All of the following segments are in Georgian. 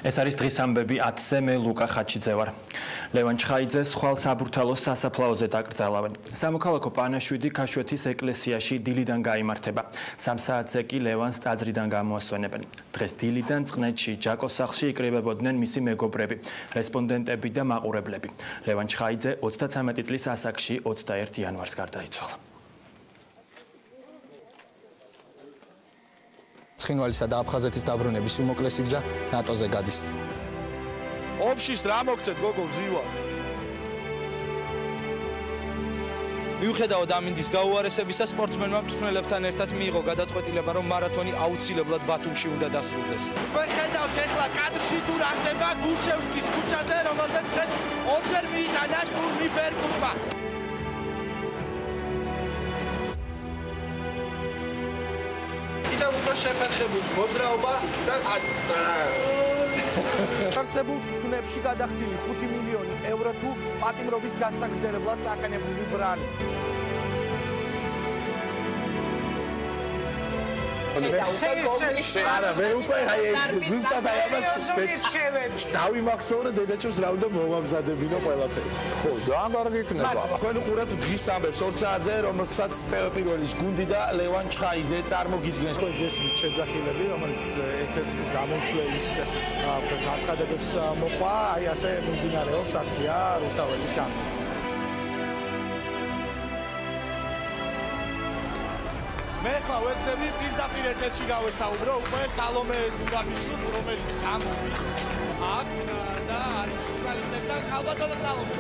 ეს არის დღის ამბები 10-ზე, მე ლუკა ხაჩიძე ვარ. ლევან ჩხაიძეს ხვალ საბურთალოს სასაფლაოზე დაკრძალავენ. სამოქალაქო პანაშვიდი ქაშვეთის ეკლესიაში დილიდან გაიმართება. 3 საათზე კი ლევანს ტაძრიდან გამოასვენებენ. დღეს დილიდან წყნეთში ჯაკოს სახლში იკრიბებოდნენ მისი მეგობრები, რესპონდენტები და მაყურებლები. ლევან ჩხაიძე 33 წლის ასაკში 21 იანვარს გარდაიცვალა. ცხინვალისა და აფხაზეთის დაბრუნების უმოკლესი გზა ნატოზე გადის. ოფშის რა მოგცეთ გოგო ზივა? მიუხედავად ამინდის გაუარესებისა, სპორტსმენმა მწვრთნელებთან ერთად მიიღო გადაწყვეტილება, რომ მარათონი აუცილებლად ბათუმში უნდა დასრულდეს. ვხედავთ ახლა კადრში თუ რა ხდება გუშევსკის ქუჩაზე, რომელზეც დღეს ორჯერ მიიტანა შტურმი ბერკუტმა. შეფერხებული მოძრაობა და არსებულ წვნებში გადახდილი 5 მილიონი ევრო თუ პატიმრობის გასაგრძელებლად წაყენებული ბრალი. არა, მე უკვე ზუსტად აი ამას დავიმახსოვრე დედაჩემს რა უნდა მომამზადებინო ყველაფერი. ხო, ძალიან კარგი იქნება. თქვენ უყურებთ დღის ამბებს 2 საათზე, რომელსაც ტელეპირველის გუნდი და ლევან ჩხაიძე წარმოგიდგნენ. თქვენ გესმით შეძახილები, რომელიც ერთ-ერთ გამოსვლის განცხადებებს მოყვა, აი ასე მიმდინარეობს აქცია რუსთაველის გამზის. მე ხა ვეცდები პირდაპირ ეთერში გავესაუბრო უკვე სალომე სუდაღიშვილს, რომელიც გამოდის აქ და არის ჟურნალისტებთან. ალბათო სალომე.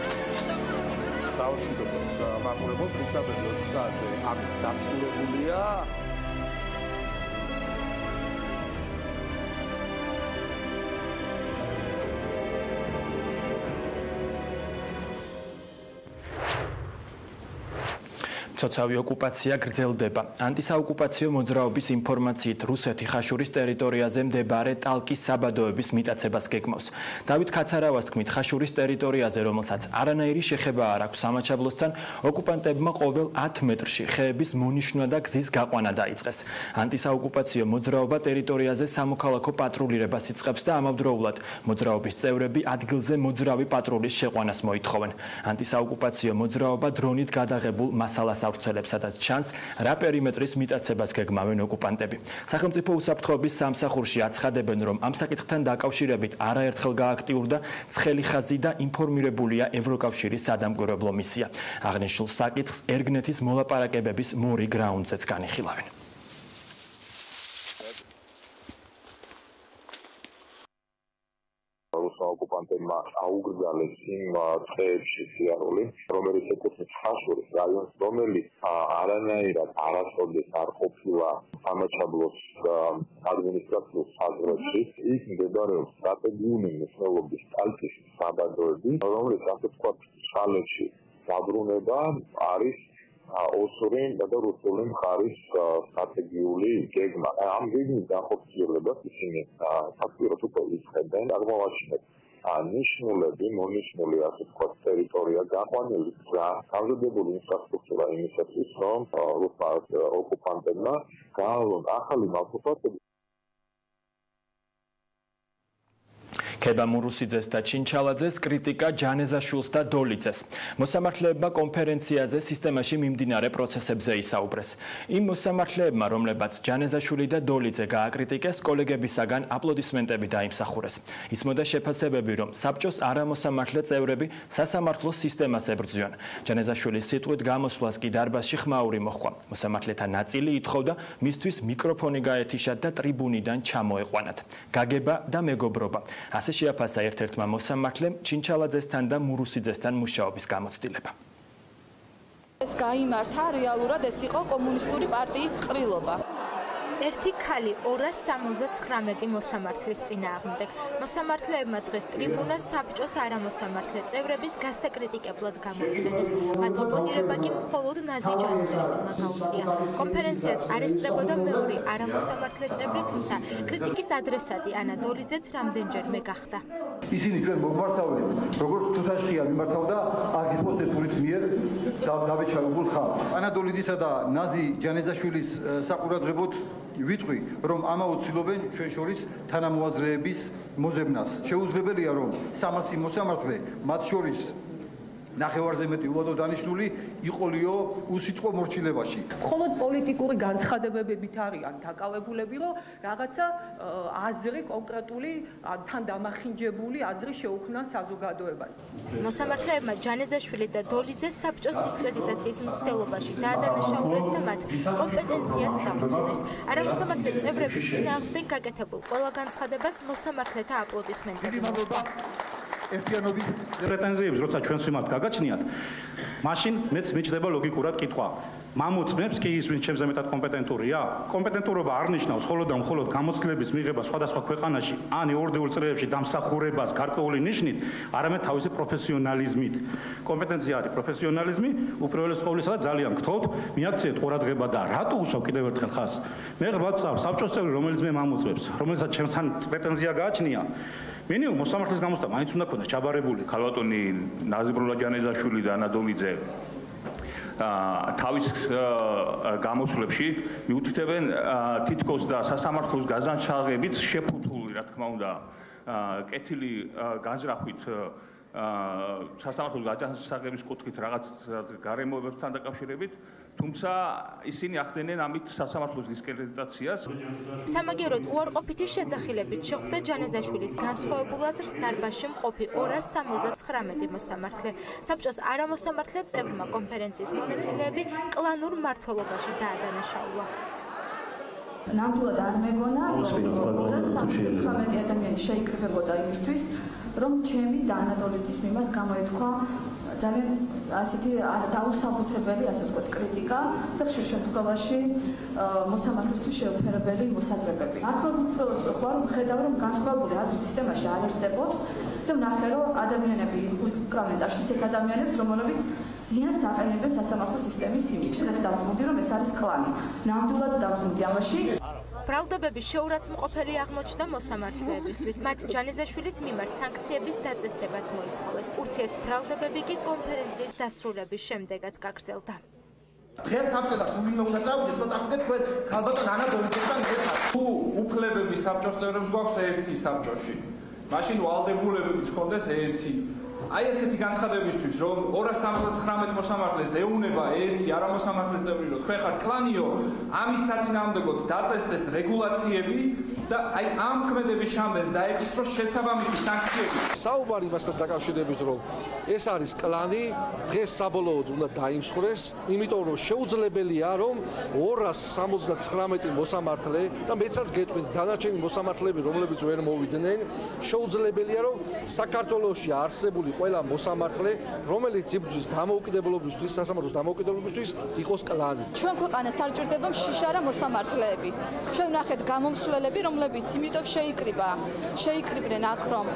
დავშვიდობთ მაყურებელს, დღის ამბები 4 საათზე ამით დასრულებულია. სოციალური ოკუპაცია გრძელდება. ანტისაოკუპაციო მოძრაობის ინფორმაციით რუსეთი ხაშურის ტერიტორიაზე მდებარე ტალკის საბადოების მიტაცებას გეგმავს. დავით ქაცარავას თქმით, ხაშურის ტერიტორიაზე, რომელსაც არანაირი შეხება არ აქვს სამაჩაბლოსთან, ოკუპანტებმა ყოველ 10 მეტრში ხეების მონიშნა და გზის გაყვანა დაიწყეს. ანტისაოკუპაციო მოძრაობა ტერიტორიაზე სამოქალაქო პატრულირებას იწყებს და ამავდროულად მოძრაობის წევრები ადგილზე მოძრავი პატრულის შეყვანას მოითხოვენ. ანტისაოკუპაციო მოძრაობა დრონით გადაღებულ მასალას sadაც ჩანს, რა პერიმეტრის მიტაცებას გეგმავენ ოკუპანტები. სახელმწიფო უსაფრთხოების სამსახურში აცხადებენ, რომ ამ საკითხთან დაკავშირებით არაერთხელ გააქტიურდა ცხელი ხაზი და ინფორმირებულია ევროკავშირის სადამკვირვებლო მისია. აღნიშნულ საკითხს ერგნეთის მოლაპარაკებების მორი გრაუნდზეც განიხილავენ. ოკუპანტებმა აუგრძალეს იმ წეებში სიარული, რომელიც ეკუთვნის ხაშურის რაიონს, რომელიც არანაირად არასოდეს არ ყოფილა სამაჩაბლოს ადმინისტრაციულ საზღვრებში. იქ მდებარეობს სტრატეგიული მნიშვნელობის ტალკის საბადოები, რომელიც ასე ვთქვათ, ხალხში დაბრუნება არის ოსური და რუსული მხარის სტრატეგიული გეგმა. ამ გეგმის განხორციელებას ისინი ფაქტობრივად უკვე იწყებენ, აღმოვაჩინეთ ნიშნულები, მონიშნული ასე ვთქვათ ტერიტორია, გაყვანილი გზა, გამზადებული ინფრასტრუქტურა იმისათვის, რომ რუსეთის ოკუპანტებმა გაავლონ ახალი ნავსადგურები. ქება მურუსიძეს და ჩინჩალაძეს კრიტიკა ჯანეზაშვილს და დოლიძეს. მოსამართლეებმა კონფერენციაზე სისტემაში მიმდინარე პროცესებზე ისაუბრეს. იმ მოსამართლეებმა, რომლებაც ჯანეზაშვილი და დოლიძე გააკრიტიკეს, კოლეგებისაგან აპლოდისმენტები დაიმსახურეს. ისმოდა შეფასებები, რომ საბჭოს არამოსამართლე წევრები სასამართლოს სისტემას ებრძვიან. ჯანეზაშვილის სიტყვით გამოსვლას კი დარბაზში ხმაური მოჰყვა. მოსამართლეთა ნაწილი ითხოვდა მისთვის მიკროფონი გაეთიშათ და ტრიბუნიდან ჩამოეყვანათ. გაგება და მეგობრობა. ასე შეაფასა ერთ-ერთმა მოსამართლემ ჩინჩალაძესთან და მურუსიძესთან მუშაობის გამოცდილება. ეს გაიმართა რეალურად ეს იყო კომუნისტური პარტიის ყრილობა. ერთი ქალი 279 მოსამართლის წინააღმდეგ. მოსამართლეებმა დღეს ტრიბუნას საბჭოს არამოსამართლე წევრების გასაკრიტიკებლად გამოიყენეს. მათ ოპონირება კი მხოლოდ ნაზი ჯანეზაშვილმა გაუწია. კონფერენციას არ ესწრებოდა მეორე არამოსამართლე წევრი, თუმცა კრიტიკის ადრესატი ანა დოლიძეც რამდენჯერმე გახდა. ისინი ჩვენ მოგმართავენ, როგორც თუთაშხია მიმართავდა არქიპოს თეთურის მიერ დაბეჭდებულ ხალხს. ანა დოლიძისა და ნაზი ჯანეზაშვილის საყურადღებოდ ვიტყვი, რომ ამაოდ ცდილობენ ჩვენ შორის თანამოაზრეების მოძებნას. შეუძლებელია რომ 300 მოსამართლე მათ შორის ნახევარზე მეტი უვადო დანიშნული იყოლიო უსიტყვო მორჩილებაში. მხოლოდ პოლიტიკური განცხადებებით არიან დაკავებულები, რომ რაღაცა აზრი კონკრეტული თან დამახინჯებული აზრი შეუქმნან საზოგადოებას. მოსამართლეებმა ჯანეზაშვილი და დოლიძე საბჭოს დისკრედიტაციის მცდელობაში დაადანაშაულეს და მათ კომპეტენციაც დაუწურეს. არამოსამართლე წევრების წინააღმდეგ გაკეთებულ ყველა განცხადებას მოსამართლეთა აპლოდისმენტები მოჰყვა. ერთიანობის პრეტენზიებს როცა ჩვენს მიმართ გაგაჩნიათ, მაშინ მეც მიჩნდება ლოგიკურად კითხვა. მამოწმებს კი ის, ვინც ჩემზე მეტად კომპეტენტურია? კომპეტენტურობა არ ნიშნავს მხოლოდ და მხოლოდ გამოცდილების მიღებას სხვადასხვა ქვეყანაში ან ეორდეულ წრეებში დამსახურებას გარკვეული ნიშნით, არამედ თავისი პროფესიონალიზმით. კომპეტენცია არის პროფესიონალიზმი, უპირველეს ყოვლისა და ძალიან გთხოვთ, მიაქციეთ ყურადღება და რატო უსვავ კიდევ ერთხელ ხას? მე ღრმად ვწავ საბჭოს წევრი, რომელიც მე მამოწმებს, რომელსაც ჩემთან პრეტენზია გააჩნია. მინიმუმ მოსამართლის გამოსტა მაინც უნდა ქონდეს ჩაბარებული. ქალბატონი ნაზიბრულა ჯანეზაშვილი და ანა დოლიძე თავის გამოსვლებში მიუთითებენ თითქოს და სასამართლოს გაზანჩაღებით შეფუთული, რა თქმა უნდა, კეთილი განზრახვით სასამართლოს გაზანჩაღების კუთხით რაღაც გარემოებებთან დაკავშირებით, თუმცა ისინი ახდენენ ამით სასამართლოს დისკრედიტაციას. სამაგიეროდ უარყოფითი შეძახილებით შეხვდა ჯანეზაშვილის განსხვავებულ აზრს დარბაზში მყოფი 279 მოსამართლე. საბჭოს არამოსამართლე წევრმა კონფერენციის მონაწილეები კლანურ მმართველობაში დაადანაშაულა. ნამდვილად არ მეგონა, რომ 19 ადამიანი შეიკრიბებოდა იმისთვის, რომ ჩემი და ანა დოლიძის მიმართ გამოეთქვა ძალიან ასეთი დაუსაბუთებელი, ასე ვთქვათ, კრიტიკა და ხშირ შემთხვევაში მოსამართლისთვის შეუფერებელი მოსაზრებები. მართლაც უცდელობს ვარ, ხედავ რომ განსხვავებული აზრის სისტემაში არ არსებობს და ვნახე რომ ადამიანები უკრავენ ტარში ისეთ ადამიანებს, რომლებიც ზიანს აყენებენ სასამართლო სისტემის იმიჯს. ეს დავწმუნდი რომ ეს არის კლანი. ნამდვილად დავწმუნდი ამაში. ბრალდებების შეურაცხმყოფელი აღმოჩნდა მოსამართლეებისთვის. მათ ჯანეზაშვილის მიმართ სანქციების დაწესებაც მოითხოვეს. ურთიერთბრალდებები კი კონფერენციის დასრულების შემდეგაც გაგრძელდა. დღეს საბჭოთა გუნდმა უნდა წავიდეს და წავიდეთ თქვენ ქალბატონ ანა დოლიძესთან ერთად. თუ უფლებები საბჭოს წევრებს გვაქვს ერთი საბჭოში, მაშინ ვალდებულებებიც ჰქონდეს ერთი. აი ესეთი განცხადებისთვის, რომ 279 მოსამართლეს ეუნება ერთი არამოსამართლე წევრი, რომ თქვენ ხართ კლანიო, ამის საწინააღმდეგოდ დაწესდეს რეგულაციები და აი ამ ქმედების ჩამდეს დაეკისროს შესაბამისი სანქციები. საუბარი მასთან დაკავშირებით, რომ ეს არის კლანი, დღეს საბოლოოდ უნდა დაიმსხვრეს, იმიტომ რომ შეუძლებელია, რომ 279 მოსამართლე და მეცაც გეტყვით დანარჩენი მოსამართლეები, რომლებიც ვერ მოვიდნენ, შეუძლებელია, რომ საქართველოში არსებული ყველა მოსამართლე, რომელიც იბრძვის დამოუკიდებლობისთვის, სასამართლოს დამოუკიდებლობისთვის, იყოს კლანი. ჩვენ ქვეყანას არ ჭირდება შიშარა მოსამართლეები. ჩვენ ვნახეთ გამომსვლელები, რომლებიც იმიტომ შეიკრიბნენ აქ, რომ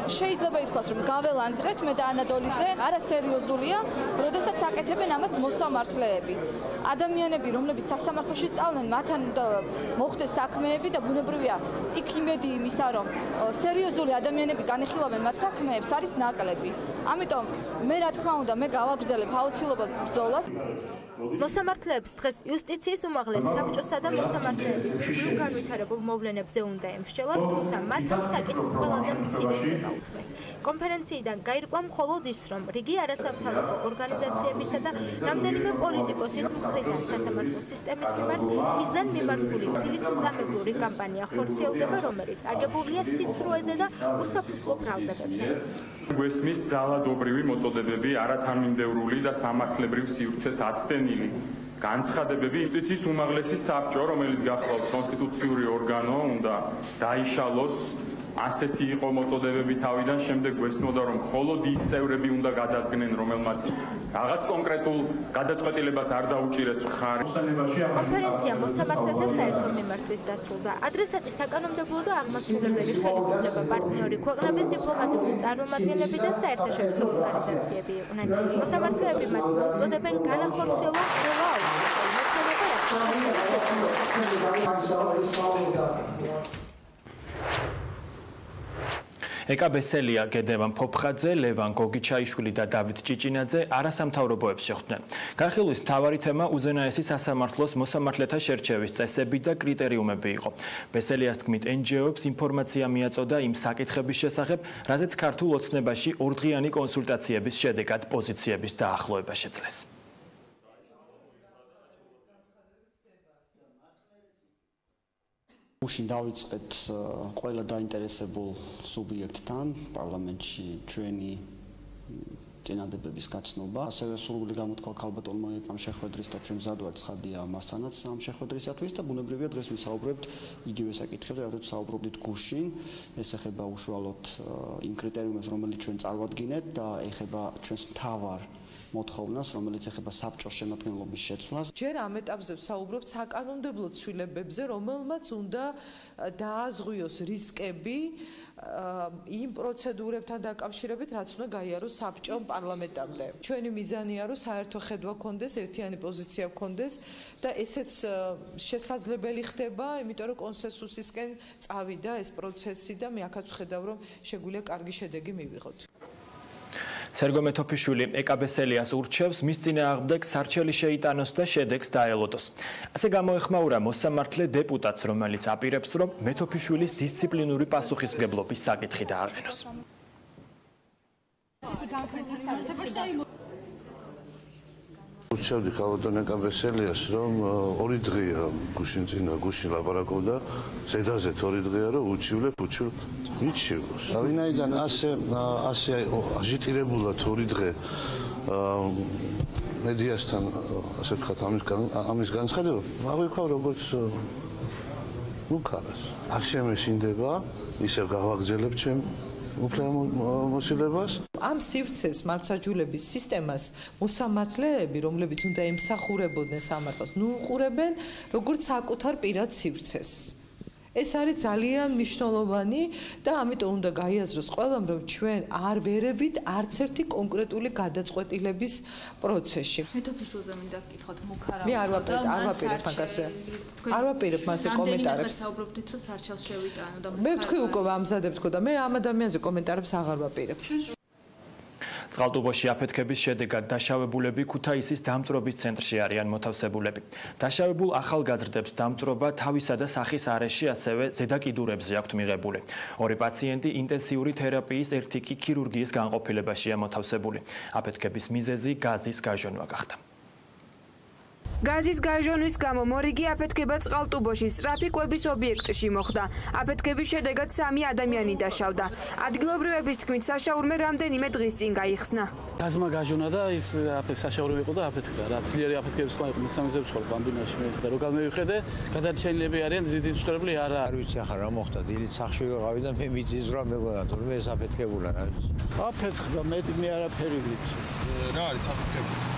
შეიძლება ითქვას, რომ გაველანძღეთ მე და ანა დოლიძე, არასერიოზულია, როდესაც აკეთებენ ამას მოსამართლეები. ადამიანები, რომლებიც სასამართლოში სწავლენ, მათთან მოხდეს საქმეები და ბუნებრივია, იქ იმედი იმისა, რომ სერიოზული ადამიანები განიხილავენ მათ საქმეებს, არის ნაკლები. ამიტომ მე რა თქმა უნდა, მე გავაგრძელებ აუცილებლად ბრძოლას. მოსამართლეებს დღეს იუსტიციის უმაღლეს საბჭოსა და მოსამართლეების მხრივ განვითარებულ მოვლენებზე უნდა ემსჯელოთ, თუმცა მათ ამ საკითხს ყველაზე მცირე ხება უთმეს. კონფერენციიდან გაირკვა მხოლოდ ის, რომ რიგი არასამთავრობო ორგანიზაციებისა და რამდენიმე პოლიტიკოსის მხრიდან სასამართლო სისტემის მიმართ მიზნად მიმართული ცილისმწამებლური კამპანია ხორციელდება, რომელიც აგებულია სიცრუეზე და უსაფუძვლო ბრალდებებზე. გვესმის ძალადობრივი მოწოდებები, არათანმიმდევრული და სამართლებრივ სივრცეს აცდენილი განცხადებები. იუსტიციის უმაღლესი საბჭო, რომელიც გახლავთ კონსტიტუციური ორგანო, უნდა დაიშალოს. ასეთი იყო მოწოდებები თავიდან, შემდეგ გვესმოდა, რომ მხოლოდ ის წევრები უნდა გადადგნენ, რომელმაც რაღაც კონკრეტულ გადაწყვეტილებას არ დაუჭირეს მხარი. კონფერენცია მოსამართლეთა საერთო მიმართვის დასრულდა. ადრესატი საკანონმდებლო და აღმასრულებელი ხელისუფლება, პარტნიორი ქვეყნების დიპლომატიური წარმომადგენლები და საერთაშორისო ორგანიზაციები იყვნენ. მოსამართლეები მათ მოუწოდებენ განახორციელონ ყველა აუცილებელი ეკა ბესელია, გედევან ფოფხაძე, ლევან გოგიჩაიშვილი და დავით ჭიჭინაძე არასამთავრობოებს შეხვდნენ. განხილვის მთავარი თემა უზენაესი სასამართლოს მოსამართლეთა შერჩევის წესები და კრიტერიუმები იყო. ბესელიას თქმით, NGO-ებს ინფორმაცია მიაწოდა იმ საკითხების შესახებ, რაზეც ქართულ ოცნებაში ორდღიანი კონსულტაციების შედეგად პოზიციების დაახლოება შეძლეს. უშინ დავიწყეთ ყველა დაინტერესებულ სუბიექტთან პარლამენტში ჩვენი წინადადებების გაცნობა. ასევე სრული გამოთქვა ქალბატონმა ამ შეხვედრის და ჩვენ მზად ვართ ცხადია მასთანაც ამ შეხვედრისათვის და ბუნებრივია დღეს ვისაუბრებთ იგივე საკითხებზე, რადგან საუბრობდით გუშინ. ეს ეხება უშუალოდ იმ კრიტერიუმებს, რომელიც ჩვენ წარვადგინეთ და ეხება ჩვენს მთავარ მოთხოვნას, რომელიც ეხება საბჭოს შემადგენლობის შეცვლას. ჯერ ამ ეტაპზე ვსაუბრობთ საკანონმდებლო ცვლილებებზე, რომელმაც უნდა დააზღვიოს რისკები იმ პროცედურებთან დაკავშირებით, რაც უნდა გაიაროს საბჭომ პარლამენტამდე. ჩვენი მიზანია, რომ საერთო ხედვა გქონდეს, ერთიანი პოზიცია გქონდეს და ესეც შესაძლებელი ხდება, იმიტომ რომ კონსენსუსისკენ წავიდა ეს პროცესი და მე აქაც ვხედავ, რომ შეგვიძლია კარგი შედეგი მივიღოთ. სერგო მეთოფიშვილი ეკა ბესელიას ურჩევს მის წინააღმდეგ სარჩელი შეიტანოს და შედეგს დაელოდოს. ასე გამოეხმაურა მოსამართლე დეპუტატს, რომელიც აპირებს, რომ მეთოფიშვილის დისციპლინური პასუხისმგებლობის საკითხი დააყენოს. ურჩევდი ქალბატონ ეკა ბესელიას, რომ 2 დღეა გუშინ ლაპარაკობდა, ზედაზედ 2 დღეა, რომ უჩივლებ მიჩივლოს. ვინაიდან ასე აჟიტირებულად 2 დღე მედიასთან ასე ვთქვათ ამის განცხადება, აღვიქვავ როგორც უკარას. არ შემეშინდება, ისევ გავაგრძელებ ჩემ მოსილებას. ამ სივრცეს მართლმსაჯულების სისტემას მოსამართლეები, რომლებიც უნდა ემსახურებოდნენ სამართალს, უყურებენ როგორც საკუთარ პირად სივრცეს. ეს არის ძალიან მნიშვნელოვანი და ამიტომ უნდა გაიაზროს ყველამ, რომ ჩვენ არ ვერევით არც ერთი კონკრეტული გადაწყვეტილების პროცესში. მეთოფიშვილზე მინდა გკითხოთ მუქარავა. მე არ ვაპირებ მაგასე. არ ვაპირებ მასე კომენტარებს. საუბრობდით, რომ სარჩელს შევიტანო და მე ვთქვი უკვე ამზადებ თქო და მე ამ ადამიანზე კომენტარებს აღარ ვაპირებ. წყალტუბოში აფეთქების შედეგად დაშავებულები ქუთაისის დამწვრობის ცენტრში არიან მოთავსებულები. დაშავებულ ახალგაზრდებს დამწვრობა თავისა და სახის არეში, ასევე ზედაკიდურებზე აქვთ მიღებული. 2 პაციენტი ინტენსიური თერაპიის, 1 კი ქირურგიის განყოფილებაშია მოთავსებული. აფეთქების მიზეზი გაზის გაჟონვა გახდა. გაზის გაჟონვის გამო მორიგი აფეთქება წყალტუბოში სწრაფი კვების ობიექტში მოხდა. აფეთქების შედეგად 3 ადამიანი დაშავდა. ადგილობრივების თქმით, საშაურმე რამდენიმე დღის წინ გაიხსნა. გაზმა გაჟონა და ის საშაურმე იყო და აფეთქდა. რა ძლიერი აფეთქების ხმა იყო მესამეზე ვცხოვრობ ბამბინაში მე და როგორ მივიხედე, გადარჩენილები არიან დიდი მწვრთნელი არა. არ ვიცი ახლა რა მოხდა, დილით სახში ვიყავი და მე მიწიზრა მეგონა, თუმცა ეს აფეთქებულა რა ვიცი. აფეთქდა მე არაფერი ვიცი. რა არის აფეთქებული?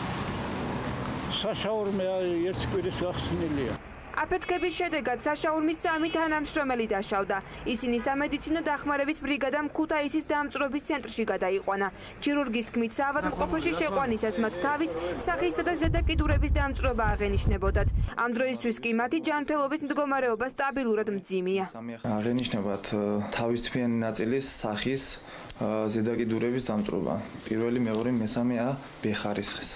საშაურმე არის 1 კვირის გახსნილია. აფეთქების შედეგად საშაურმის 3 თანამშრომელი დაშავდა. ისინი სამედიცინო დახმარების ბრიგადამ ქუთაისის დამწვრობის ცენტრში გადაიყვანა. ქირურგის თქმით, საავადმყოფოში შეყვანისას მათ თავის, სახისა და ზედაკიდურების დამწვრობა აღენიშნებოდათ. ამ დროისთვის კი მათი ჯანმრთელობის მდგომარეობა სტაბილურად მძიმეა. აღენიშნებათ თავის თვიანი ნაწილის სახის ზედაკიდურების დამწვრობა. პირველი, მეორე, მესამეა ბ-ხარისხის.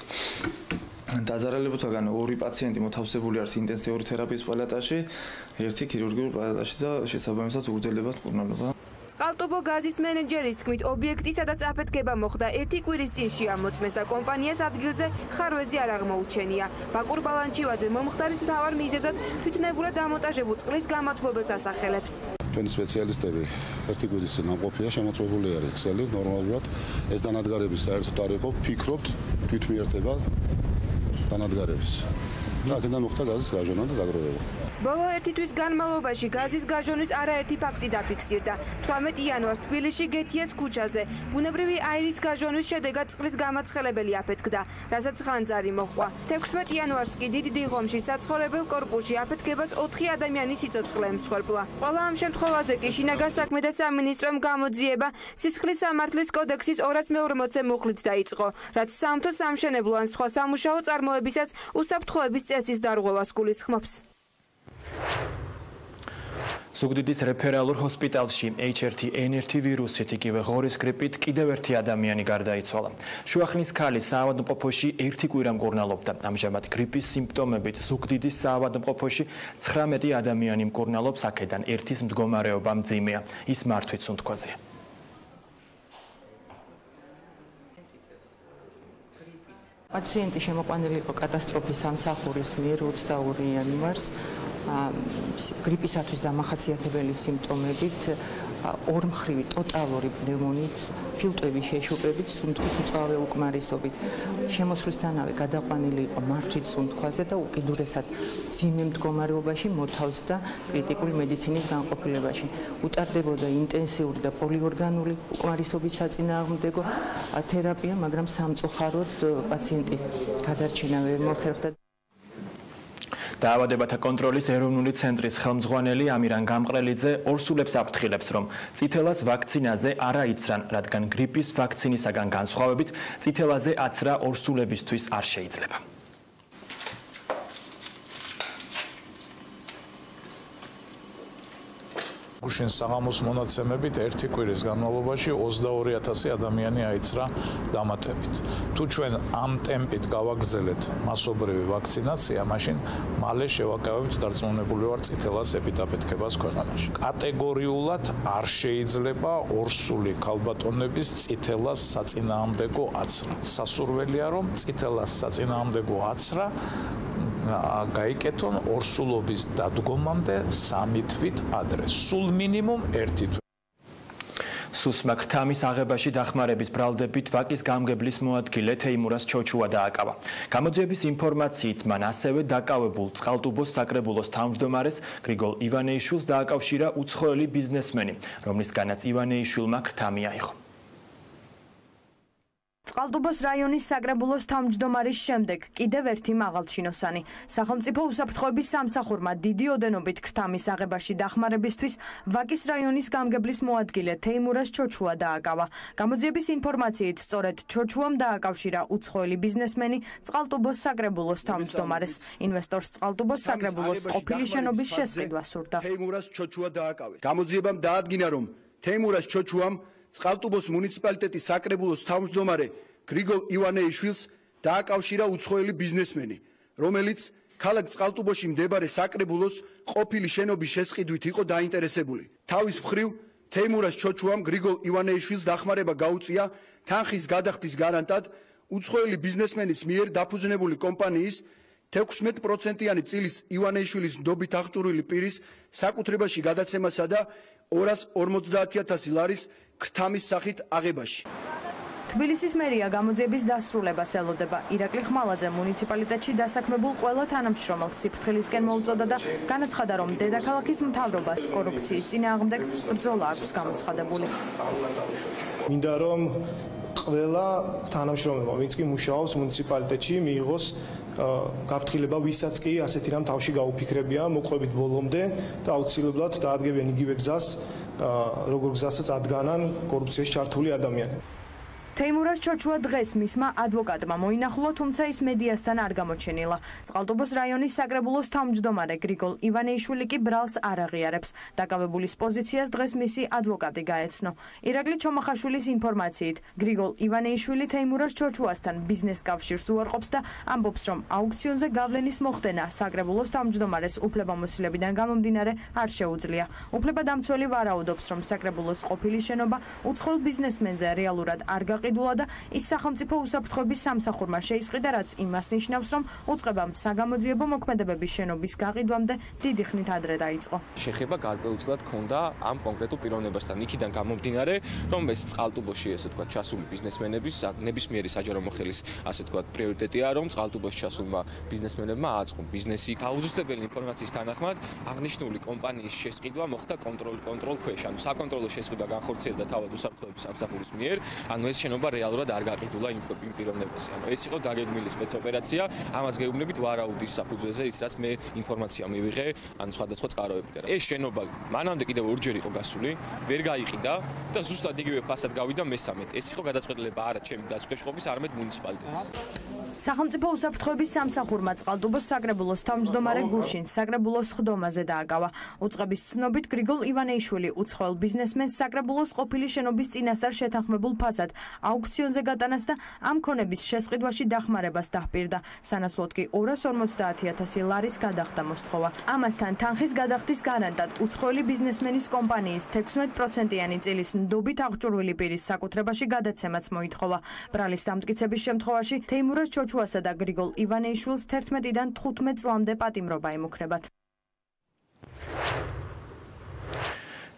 დაზარალებულთაგან 2 პაციენტი მოთავსებული არის ინტენსიური თერაპიის პალატაში, 1 ქირურგიულ პალატაში და შესაბამისად უგრძელებათ მკურნალობა. წყალტუბო გაზის მენეჯერის თქმით, ობიექტი, სადაც აფეთქება მოხდა, 1 კვირის წინ შეამოწმეს და კომპანიას ადგილზე ხარვეზი არ აღმოუჩენია. ბაკურ ბალანჩივაძე მომხდარის მთავარ მიზეზად თვითნებურად დამონტაჟებულ წყლის გამოთბობებს ასახელებს. ჩვენი სპეციალისტები 1 კვირის წინ ამყოფია, შემოწმებული არის ქსელი, ნორმალურად ეს დანადგარები საერთოდ არ იყო, ფიქრობთ თვითმიერთება დანადგარების. და აქედან მოხდა გაზის გაჟონა და დაგროვება. ბოლო 1 თვის განმავლობაში გაზის გაჟონვის არაერთი ფაქტი დაფიქსირდა. 18 იანვარს თბილისში გეთიას ქუჩაზე ბუნებრივი აირის გაჟონვის შედეგად წყლის გამაცხელებელი აფეთქდა, რასაც ხანძარი მოჰყვა. 16 იანვარს კი დიდ დიღომში საცხოვრებელ კორპუსში აფეთქებას 4 ადამიანის სიცოცხლე ემსხვერპლა. ყველა ამ შემთხვევაზე კი შინაგან საქმეთა სამინისტრომ გამოძიება სისხლის სამართლის კოდექსის 240-ე მუხლით დაიწყო, რაც სამთო სამშენებლო ან სხვა სამუშაო წარმოებისას უსაფრთხოების წესის დარღვევას გულისხმობს. ზუგდიდის რეფერალურ ჰოსპიტალში H1N1 ვირუსით იგივე ღორის გრიპით კიდევ ერთი ადამიანი გარდაიცვალა. შუახნის ქალი საავადმყოფოში ერთი კვირა მკურნალობდა. ამჟამად გრიპის სიმპტომებით ზუგდიდის საავადმყოფოში 19 ადამიანი მკურნალობს, აქედან ერთის მდგომარეობა მძიმეა. ის მართვით სუნთქვაზეა. პაციენტი შემოყვანილი იყო კატასტროფის სამსახურის მიერ 22 იანვარს გრიპისათვის დამახასიათებელი სიმპტომებით ორმხრივი ტოტალური პნევმონით, ფილტვების შეშუპებით, სუნთქვის მწვავე უკმარისობით. შემოსვლისთანავე გადაყვანილი იყო მართვით სუნთქვაზე და უკიდურესად მძიმე მდგომარეობაში მოთავსდა კრიტიკული მედიცინის განყოფილებაში. უტარდებოდა ინტენსიური და პოლიორგანული უკმარისობის საწინააღმდეგო თერაპია, მაგრამ სამწუხაროდ პაციენტის გადარჩენა ვერ მოხერხდა. დაავადებათა კონტროლის ეროვნული ცენტრის ხელმძღვანელი ამირან გამყრელიძე ორსულებს აფრთხილებს, რომ წითელას ვაქცინაზე არ აიცრან, რადგან გრიპის ვაქცინისაგან განსხვავებით წითელაზე აცრა ორსულებისთვის არ შეიძლება. გუშინ საღამოს მონაცემებით ერთი კვირის განმავლობაში 22,000 ადამიანი აიცრა დამატებით. თუ ჩვენ ამ ტემპით გავაგრძელეთ მასობრივი ვაქცინაცია, მაშინ მალე შევაკავებთ დარწმუნებული ვარ წითელას ეპიდაფეთქებას ქვეყანაში. კატეგორიულად არ შეიძლება ორსული ქალბატონების წითელას საწინააღმდეგო აცრა. სასურველია, რომ წითელას საწინააღმდეგო აცრა გაიკეთონ ორსულობის დადგომამდე 3 თვით ადრე. სულ მინიმუმ 1 თვით. სუსმა ქრთამის აღებაში დახმარების ბრალდებით ვაკის გამგებლის მოადგილე თეიმურას ჩოჩუა დააკავა. გამოძიების ინფორმაციით მან ასევე დაკავებულ წყალტუბოს საკრებულოს თავმჯდომარეს გრიგოლ ივანეიშვილს დააკავშირა უცხოელი ბიზნესმენი, რომლისგანაც ივანეიშვილმა ქრთამი აიღო. წყალტუბოს რაიონის საკრებულოს თავმჯდომარის შემდეგ კიდევ ერთი მაღალჩინოსანი. სახელმწიფო უსაფრთხოების სამსახურმა დიდი ოდენობით ქრთამის აღებაში დახმარებისთვის ვაკის რაიონის გამგებლის მოადგილე თეიმურას ჩოჩუა დააკავა. გამოძიების ინფორმაციით სწორედ ჩოჩუამ დააკავშირა უცხოელი ბიზნესმენი წყალტუბოს საკრებულოს თავმჯდომარეს. ინვესტორს წყალტუბოს საკრებულოს ყოფილი შენობის შესყიდვა სურდა. თეიმურას ჩოჩუა დააკავეს. გამოძიებამ დაადგინა, რომ თეიმურას ჩოჩუამ წყალტუბოს მუნიციპალიტეტის საკრებულოს თავმჯდომარე გრიგოლ ივანეიშვილს დააკავშირა უცხოელი ბიზნესმენი, რომელიც ქალაქ წყალტუბოში მდებარე საკრებულოს ყოფილი შენობის შესყიდვით იყო დაინტერესებული. თავის მხრივ თეიმურას ჩოჩუამ გრიგოლ ივანეიშვილს დახმარება გაუწია თანხის გადახდის გარანტად უცხოელი ბიზნესმენის მიერ დაფუძნებული კომპანიის 16%-იანი წილის ივანეიშვილის ნდობით აღჭურვილი პირის საკუთრებაში გადაცემასა და 250,000 ლარის ქრთამის სახით აღებაში. თბილისის მერია გამოძიების დასრულებას ელოდება. ირაკლი ხმალაძე მუნიციპალიტეტში დასაქმებულ ყველა თანამშრომელს სიფრთხილისკენ მოუწოდა და განაცხადა, რომ დედაქალაქის მთავრობას კორუფციის წინააღმდეგ ბრძოლა აქვს გამოცხადებული. მინდა რომ ყველა თანამშრომელმა, ვინც კი მუშაობს მუნიციპალიტეტში, მიიღოს გაფრთხილება, ვისაც კი ასეთი რამ თავში გაუფიქრებია, მოყვებით ბოლომდე და აუცილებლად დაადგებიან იგივე გზას, როგორ გზასაც ადგანან კორუფციაში ჩართული ადამიანები. თეიმურას ჩოჩუა დღეს მისმა ადვოკატმა მოინახულა, თუმცა ის მედიასთან არ გამოჩენილა. წყალტუბოს რაიონის საკრებულოს თავმჯდომარე გრიგოლ ივანეიშვილი კი ბრალს არ აღიარებს. დაკავებულის პოზიციას დღეს მისი ადვოკატი გაეცნო. ირაკლი ჩომახაშვილის ინფორმაციით, გრიგოლ ივანეიშვილი თეიმურას ჩოჩუასთან ბიზნეს კავშირს უარყოფს და ამბობს, რომ აუქციონზე გავლენის მოხდენა საკრებულოს თავმჯდომარეს უფლებამოსილებიდან გამომდინარე არ შეუძლია. უფლებადამცველი ვარაუდობს, რომ საკრებულოს ყოფილი შენობა უცხოელ ბიზნესმენზე რეალურად არ გაყიდულა და ის სახელმწიფო უსაფრთხოების სამსახურმა შეისყიდა, რაც იმას ნიშნავს, რომ უწყებამ საგამოძიებო მოქმედებების შენობის გაყიდვამდე დიდი ხნით ადრე დაიწყო. შეხება გარკვეულწილად ჰქონდა ამ კონკრეტულ პიროვნებასთან. იქიდან გამომდინარე, რომ ეს წყალტუბოში, ასე ვთქვათ, ჩასული ბიზნესმენების ნებისმიერი საჯარო მოხელის, ასე ვთქვათ, პრიორიტეტია, რომ წყალტუბოში ჩასულმა ბიზნესმენებმა ააწყონ ბიზნესი. გაუზუსტებელი ინფორმაციის თანახმად, აღნიშნული კომპანიის შესყიდვა მოხდა კონტროლ ქვეშ, ანუ საკონტროლო შესყიდვა განხორციელდა თავად უსაფრთხოების სამსახურის მიერ, ანუ ეს შენობა რეალურად არ გაყიდულა იმ პიროვნებაზე. ანუ ეს იყო დაგეგმილი სპეცოპერაცია, ამას გეუბნებით ვარაუდის საფუძველზე, ის რაც მე ინფორმაცია მივიღე, ანუ სხვადასხვა წყაროებიდან. ეს შენობა მანამდე კიდევ ორჯერ იყო გასული, ვერ გაიყიდა და ზუსტად იგივე ფასად გავიდა მესამედ. ეს იყო გადაწყვეტილება არა ჩემი დაცვქეშობის, არამედ მუნიციპალიტეტის. სახელმწიფო უსაფრთხოების სამსახურმა წყალტუბოს საკრებულოს თავმჯდომარე გუშინს საკრებულოს ხდომაზე დააკავა. უწყების ცნობით გრიგოლ ივანეიშვილი უცხოელ ბიზნესმენს საკრებულოს ყოფილი შენობის წინასწარ შეთანხმებულ ფასად აუქციონზე გატანას და ამ ქონების შესყიდვაში დახმარებას დაჰპირდა. სანაცვლოდ კი 250,000 ლარის გადახდა მოსთხოვა. ამასთან თანხის გადახდის გარანტად უცხოელი ბიზნესმენის კომპანიის 16%-იანი წილის ნდობით აღჭურვილი პირის საკუთრებაში გადაცემაც მოითხოვა. ბრალის დამტკიცების შემთხვევაში თეიმურაზ ჩოჩუასა და გრიგოლ ივანეიშვილს 11-დან 15 წლამდე პატიმრობა ემუქრებათ.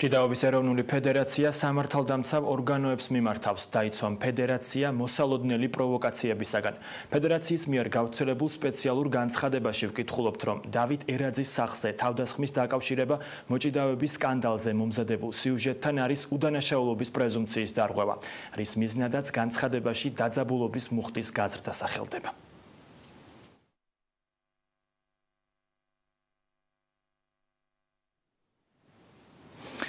ჭიდაობის ეროვნული ფედერაცია სამართალდამცავ ორგანოებს მიმართავს, დაიცვა ფედერაცია მოსალოდნელი პროვოკაციებისაგან. ფედერაციის მიერ გავრცელებულ სპეციალურ განცხადებაში ვკითხულობთ, რომ დავით ერაძის სახლზე თავდასხმის დაკავშირება მოჭიდავების სკანდალზე მომზადებულ სიუჟეტთან არის უდანაშაულობის პრეზუმპციის დარღვევა, რის მიზნადაც განცხადებაში დაძაბულობის მუხტის გაზრდა სახელდება.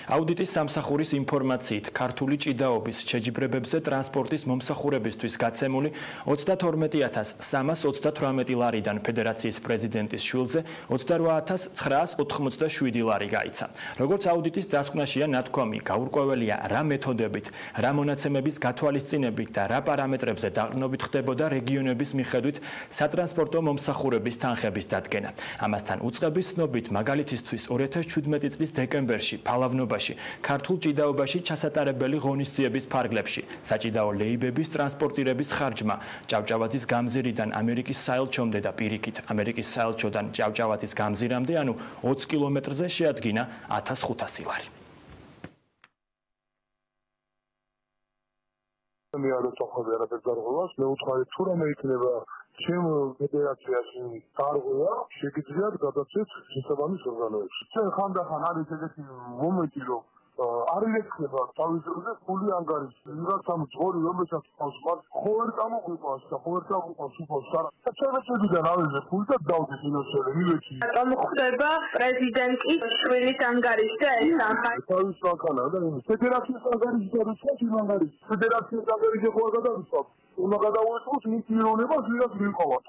აუდიტის სამსახურის ინფორმაციით ქართული ჭიდაობის შეჯიბრებებზე ტრანსპორტის მომსახურებისთვის გაცემული 32,328 ლარიდან ფედერაციის პრეზიდენტის შვილზე 28,987 ლარი გაიცა. როგორც აუდიტის დასკვნაშია ნათქვამი, გაურკვეველია რა მეთოდებით, რა მონაცემების გათვალისწინებით და რა პარამეტრებზე დაყრდნობით ხდებოდა რეგიონების მიხედვით სატრანსპორტო მომსახურების თანხების დადგენა. ამასთან უწყების ცნობით მაგალითისთვის 2017 წლის დეკემბერში ფალავნობაში ქართულ ჭიდაობაში ჩასატარებელი ღონისძიების ფარგლებში საჭიდაო ლეიბების ტრანსპორტირების ხარჯმა ჭავჭავაძის გამზირიდან ამერიკის საელჩომდე და პირიქით ამერიკის საელჩოდან ჭავჭავაძის გამზირამდე, ანუ 20 კილომეტრზე შეადგინა 1500 ლარი. მე არ ვწოხები არაფერს გარღვევას, მე უთხარი თუ რამე იქნება ჩემ ფედერაციაში გარღვევა, შეგიძლიათ გადაცეთ შესაბამის ორგანოებს. ჩვენ ხანდახან არის ეგეთი მომენტი, რომ არ ილექნება თავის დროზე ფული ანგარიში. ვიღაცამ ძღოლი რომელსაც ყავს, მას ხო ვერ წამოგვიყვანს და ხო ვერ წამოყვანს უფალს არა. და ჩვენებიდან ავიღე ფული და დავდე ფინანსები, მივეჭი. გამოხდება პრეზიდენტის შვილის ანგარიში და ეს ამხარ. თავის მანქანა და იმის. ფედერაციის ანგარიში და რუსეთის ანგარიში. ფედერაციის ანგარიში ხო არ გადავისვამ. უნდა გადავუწყოთ მის პიროვნებას, ვიღაც მივყავართ.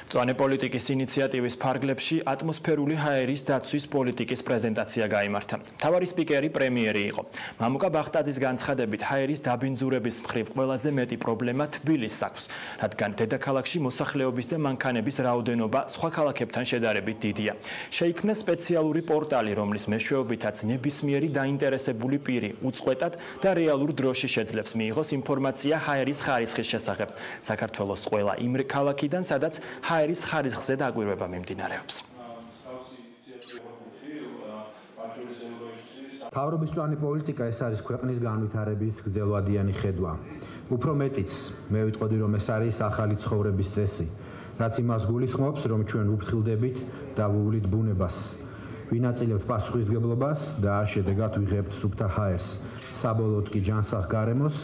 მწვანე პოლიტიკის ინიციატივის ფარგლებში ატმოსფერული ჰაერის დაცვის პოლიტიკის პრეზენტაცია გაიმართა. მთავარი სპიკერი პრემიერი იყო. მამუკა ბახტაძის განცხადებით, ჰაერის დაბინძურების მხრივ ყველაზე მეტი პრობლემა თბილისს აქვს, რადგან დედაქალაქში მოსახლეობის და მანქანების რაოდენობა სხვა ქალაქებთან შედარებით დიდია. შეიქმნა სპეციალური პორტალი, რომლის მეშვეობითაც ნებისმიერი დაინტერესებული პირი უწყვეტად და რეალურ დროში შეძლებს მიიღოს ინფორმაცია ჰაერის ხარისხის შესახებ. საქართველოს ყველა იმ ქალაქიდან, სადაც ჰაერის ხარისხზე დაკვირვება მიმდინარეობს. მთავრობის მწვანე პოლიტიკა ეს არის ქვეყნის განვითარების გრძელვადიანი ხედვა. უფრო მეტიც, მე ვიტყოდი, რომ ეს არის ახალი ცხოვრების წესი, რაც იმას გულისხმობს, რომ ჩვენ ვუფრთხილდებით და ვუვლით ბუნებას. ვინაწილებთ პასუხისმგებლობას და შედეგად ვიღებთ სუფთა ჰაერს. საბოლოოდ კი ჯანსაღ გარემოს,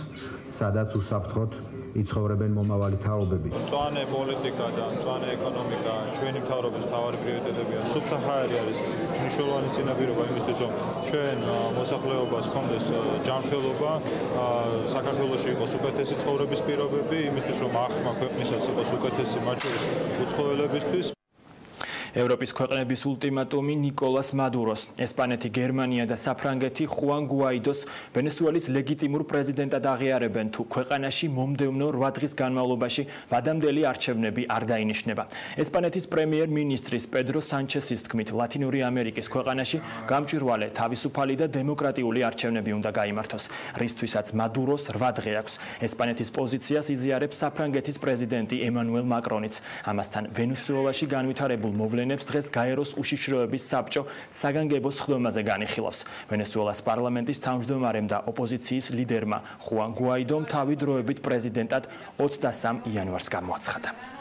სადაც უსაფრთხოდ იცხოვრებენ მომავალი თაობები. მწვანე პოლიტიკა და მწვანე ეკონომიკა ჩვენი მთავრობის მთავარი პრიორიტეტებია. სუფთა ჰაერი არის მნიშვნელოვანი წინაპირობა იმისთვის, რომ ჩვენ მოსახლეობას ჰქონდეს ჯანმრთელობა, საქართველოში იყოს უკეთესი ცხოვრების პირობები, იმისთვის, რომ აღქმა ქვეყნისაც იყოს უკეთესი, მათ შორის უცხოელებისთვის. ევროპის ქვეყნების ულტიმატუმი ნიკოლას მადუროს, ესპანეთი, გერმანია და საფრანგეთი ხუან გუაიდოს ვენესუელის ლეგიტიმურ პრეზიდენტად აღიარებენ, თუ ქვეყანაში მომდევნო 8 დღის განმავლობაში ვადამდელი არჩევნები არ დაინიშნება. ესპანეთის პრემიერ-მინისტრის პედრო სანჩესის თქმით, ლათინური ამერიკის ქვეყანაში გამჭვირვალე, თავისუფალი და დემოკრატიული არჩევნები უნდა გაიმართოს, რისთვისაც მადუროს 8 დღე აქვს. ესპანეთის პოზიციას იზიარებს საფრანგეთის პრეზიდენტი ემანუელ მაკრონიც. ამასთან ვენესუელაში განვითარებულ მოვლენებს დღეს გაეროს უშიშროების საბჭო საგანგებო სხდომაზე განიხილავს. ვენესუელას პარლამენტის თავმჯდომარემ და ოპოზიციის ლიდერმა ხუან გუაიდომ თავი დროებით პრეზიდენტად 23 იანვარს გამოაცხადა.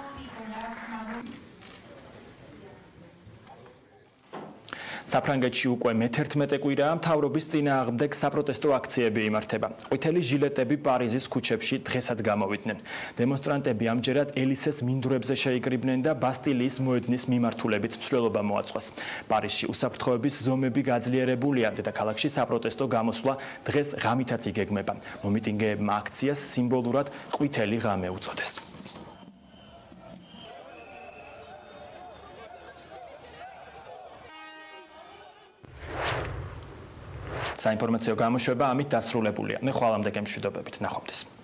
საფრანგეთში უკვე მე-11 კვირაა მთავრობის წინააღმდეგ საპროტესტო აქციები იმართება. ყვითელი ჟილეტები პარიზის ქუჩებში დღესაც გამოვიდნენ. დემონსტრანტები ამჯერად ელისეს მინდვრებზე შეიკრიბნენ და ბასტილიის მოედნის მიმართულებით ცვლილობა მოაწყვეს. პარიზში უსაფრთხოების ზომები გაძლიერებულია, დედაქალაქში საპროტესტო გამოსვლა დღეს ღამითაც იგეგმება. მომიტინგეებმა აქციას სიმბოლურად ყვითელი ღამე უწოდეს. საინფორმაციო გამოშვება ამით დასრულებულია. მე ხვალამდე გემშვიდობებით, ნახვამდის.